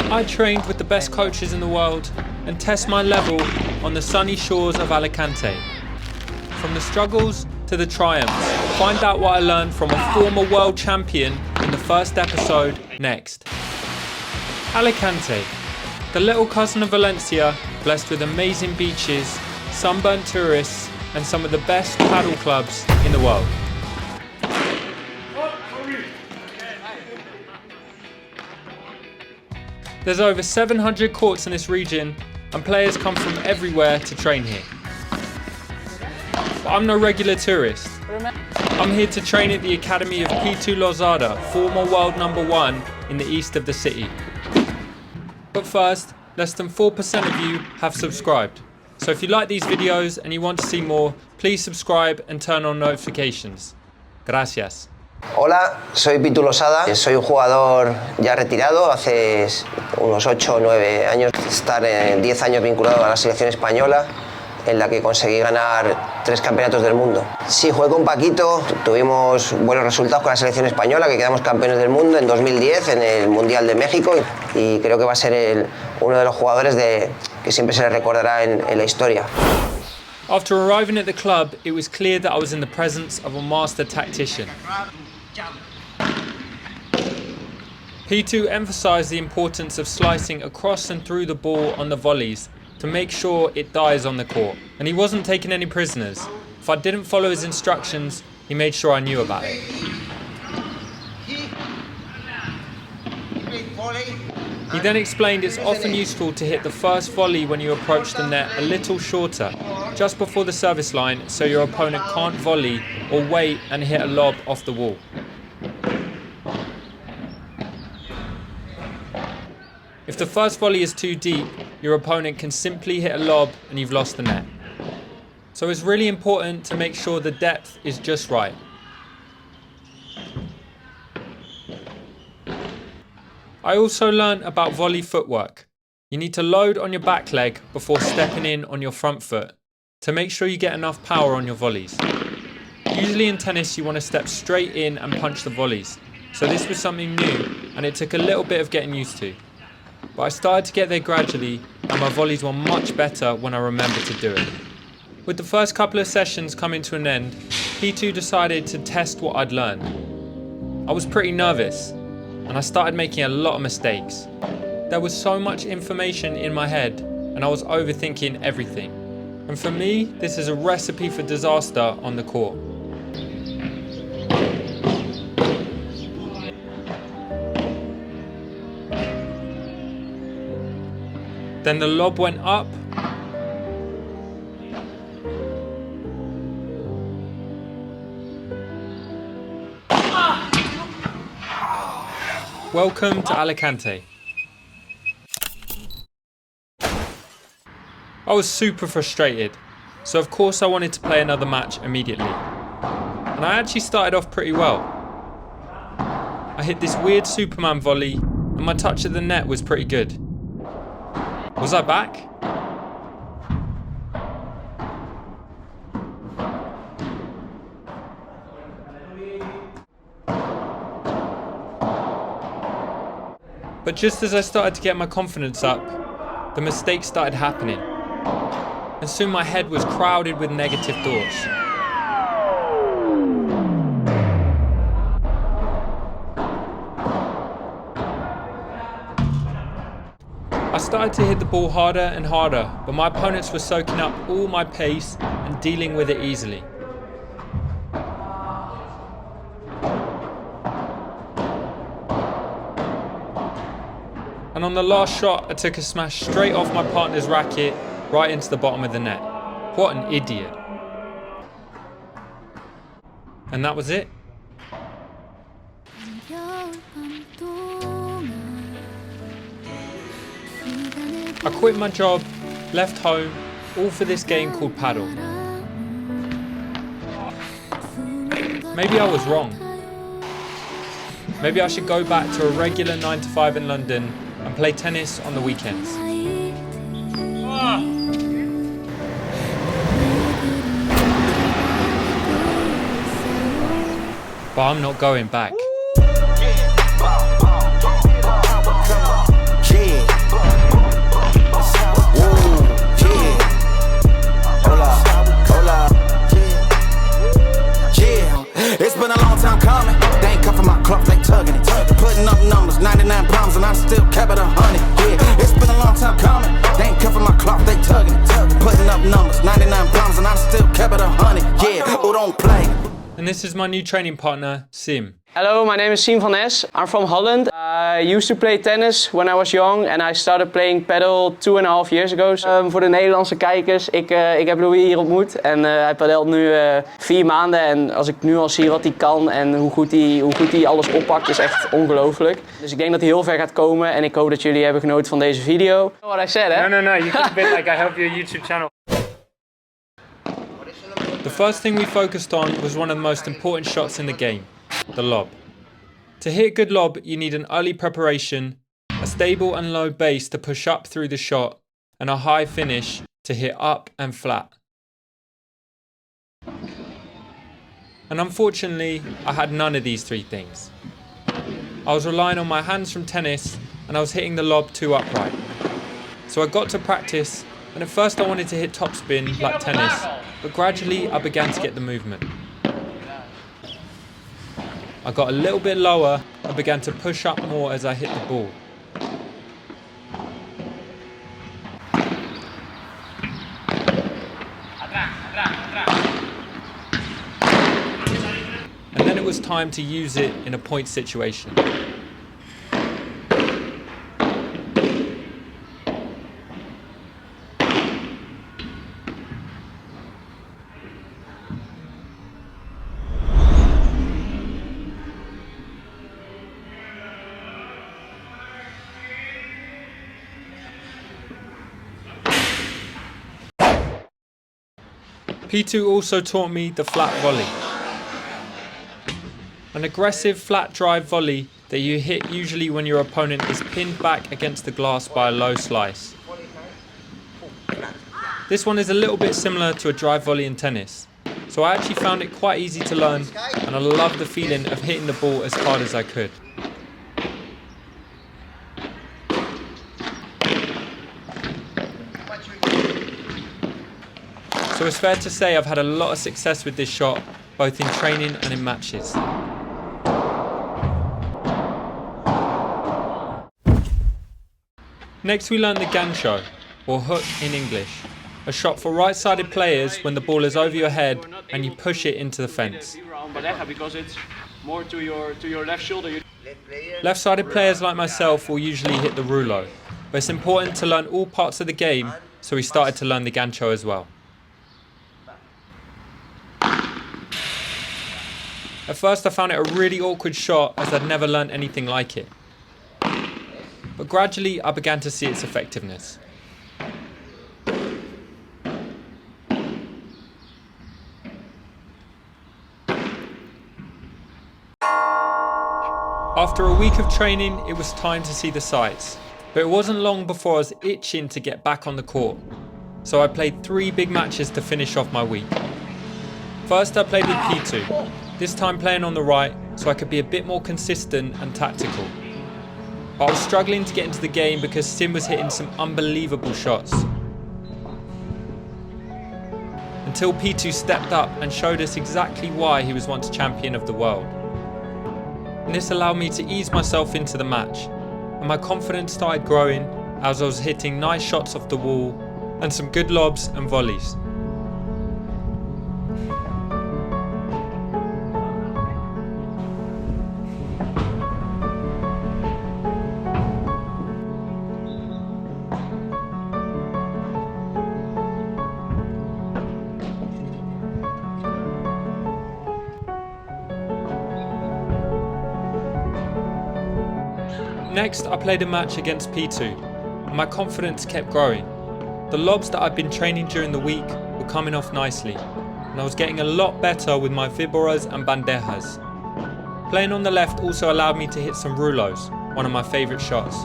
I trained with the best coaches in the world and test my level on the sunny shores of Alicante. From the struggles to the triumphs, find out what I learned from a former world champion in the first episode next. Alicante, the little cousin of Valencia, blessed with amazing beaches, sunburnt tourists, and some of the best paddle clubs in the world. There's over 700 courts in this region, and players come from everywhere to train here. But I'm no regular tourist. I'm here to train at the academy of P2 Lozada, former world #1 in the east of the city. But first, less than 4% of you have subscribed. So if you like these videos and you want to see more, please subscribe and turn on notifications. Gracias. Hola, soy Pitu Losada, soy un jugador ya retirado, hace unos 8 o 9 años, estar 10 años vinculado a la selección española, en la que conseguí ganar 3 campeonatos del mundo. Sí, jugué con Paquito, tuvimos buenos resultados con la selección española, que quedamos campeones del mundo en 2010 en el Mundial de México, y creo que va a ser uno de los jugadores que siempre se le recordará en la historia. After arriving at the club, it was clear that I was in the presence of a master tactician. P2 emphasised the importance of slicing across and through the ball on the volleys to make sure it dies on the court. And he wasn't taking any prisoners. If I didn't follow his instructions, he made sure I knew about it. He then explained it's often useful to hit the first volley when you approach the net a little shorter, just before the service line, so your opponent can't volley or wait and hit a lob off the wall. If the first volley is too deep, your opponent can simply hit a lob and you've lost the net. So it's really important to make sure the depth is just right. I also learned about volley footwork. You need to load on your back leg before stepping in on your front foot to make sure you get enough power on your volleys. Usually in tennis you want to step straight in and punch the volleys, so this was something new and it took a little bit of getting used to. But I started to get there gradually and my volleys were much better when I remembered to do it. With the first couple of sessions coming to an end, P2 decided to test what I'd learned. I was pretty nervous and I started making a lot of mistakes. There was so much information in my head and I was overthinking everything. And for me, this is a recipe for disaster on the court. Then the lob went up. Welcome to Alicante. I was super frustrated, so of course I wanted to play another match immediately. And I actually started off pretty well. I hit this weird Superman volley and my touch at the net was pretty good. Was I back? But just as I started to get my confidence up, the mistakes started happening. And soon my head was crowded with negative thoughts. I started to hit the ball harder and harder, but my opponents were soaking up all my pace and dealing with it easily. And on the last shot, I took a smash straight off my partner's racket, right into the bottom of the net. What an idiot. And that was it. I quit my job, left home, all for this game called Padel. Maybe I was wrong. Maybe I should go back to a regular 9 to 5 in London and play tennis on the weekends. But I'm not going back. Yeah. And this is my new training partner, Sim. Hello, my name is Siem van Nes. I'm from Holland. I used to play tennis when I was young and I started playing padel 2.5 years ago. Voor de Nederlandse kijkers, ik heb Louis hier ontmoet en hij padelt nu 4 maanden. En als ik nu al zie wat hij kan en hoe goed hij alles oppakt, is echt ongelooflijk. Dus ik denk dat hij heel ver gaat komen en ik hoop dat jullie hebben genoten van deze video. What I said, hè? No, you keep it like I help your YouTube channel. The first thing we focused on was one of the most important shots in the game, the lob. To hit a good lob, you need an early preparation, a stable and low base to push up through the shot, and a high finish to hit up and flat. And unfortunately, I had none of these 3 things. I was relying on my hands from tennis, and I was hitting the lob too upright. So I got to practice, and at first I wanted to hit topspin like tennis, but gradually I began to get the movement. I got a little bit lower and began to push up more as I hit the ball. And then it was time to use it in a point situation. P2 also taught me the flat volley. An aggressive flat drive volley that you hit usually when your opponent is pinned back against the glass by a low slice. This one is a little bit similar to a drive volley in tennis, so I actually found it quite easy to learn and I love the feeling of hitting the ball as hard as I could. So it's fair to say I've had a lot of success with this shot, both in training and in matches. Next we learned the Gancho, or hook in English. A shot for right-sided players when the ball is over your head and you push it into the fence. Because it's more to your left shoulder. Left-sided players like myself will usually hit the rouleau, but it's important to learn all parts of the game, so we started to learn the Gancho as well. At first I found it a really awkward shot as I'd never learned anything like it. But gradually I began to see its effectiveness. After a week of training, it was time to see the sights. But it wasn't long before I was itching to get back on the court. So I played 3 big matches to finish off my week. First I played with P2. This time playing on the right so I could be a bit more consistent and tactical. I was struggling to get into the game because Sim was hitting some unbelievable shots. Until P2 stepped up and showed us exactly why he was once champion of the world. And this allowed me to ease myself into the match, and my confidence started growing as I was hitting nice shots off the wall and some good lobs and volleys. Next, I played a match against P2, and my confidence kept growing. The lobs that I'd been training during the week were coming off nicely, and I was getting a lot better with my viboras and bandejas. Playing on the left also allowed me to hit some rouleaus, one of my favourite shots.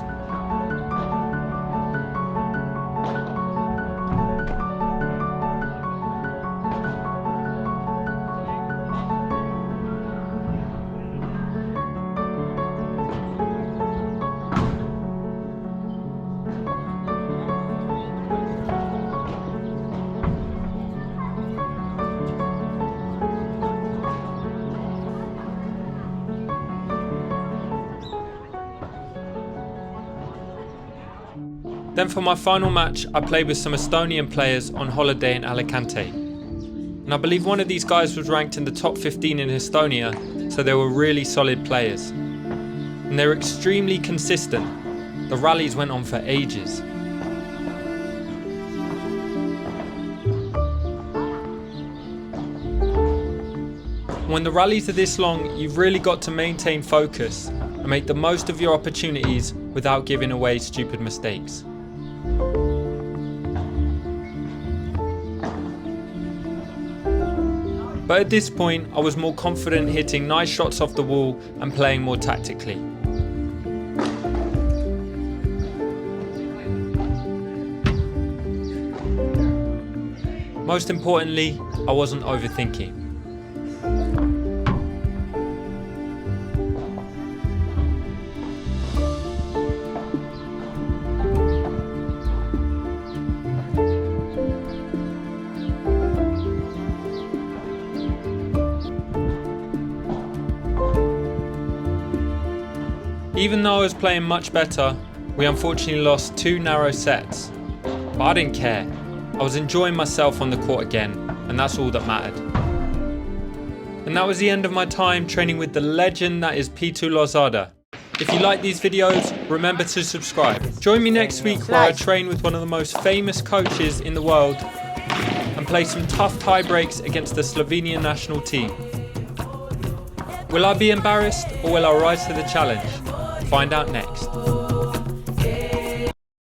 Then for my final match, I played with some Estonian players on holiday in Alicante. And I believe one of these guys was ranked in the top 15 in Estonia, so they were really solid players. And they were extremely consistent. The rallies went on for ages. When the rallies are this long, you've really got to maintain focus and make the most of your opportunities without giving away stupid mistakes. But at this point, I was more confident hitting nice shots off the wall and playing more tactically. Most importantly, I wasn't overthinking. Even though I was playing much better, we unfortunately lost 2 narrow sets. But I didn't care. I was enjoying myself on the court again, and that's all that mattered. And that was the end of my time training with the legend that is Pitu Lozada. If you like these videos, remember to subscribe. Join me next week where I train with one of the most famous coaches in the world and play some tough tie breaks against the Slovenian national team. Will I be embarrassed or will I rise to the challenge? Find out next.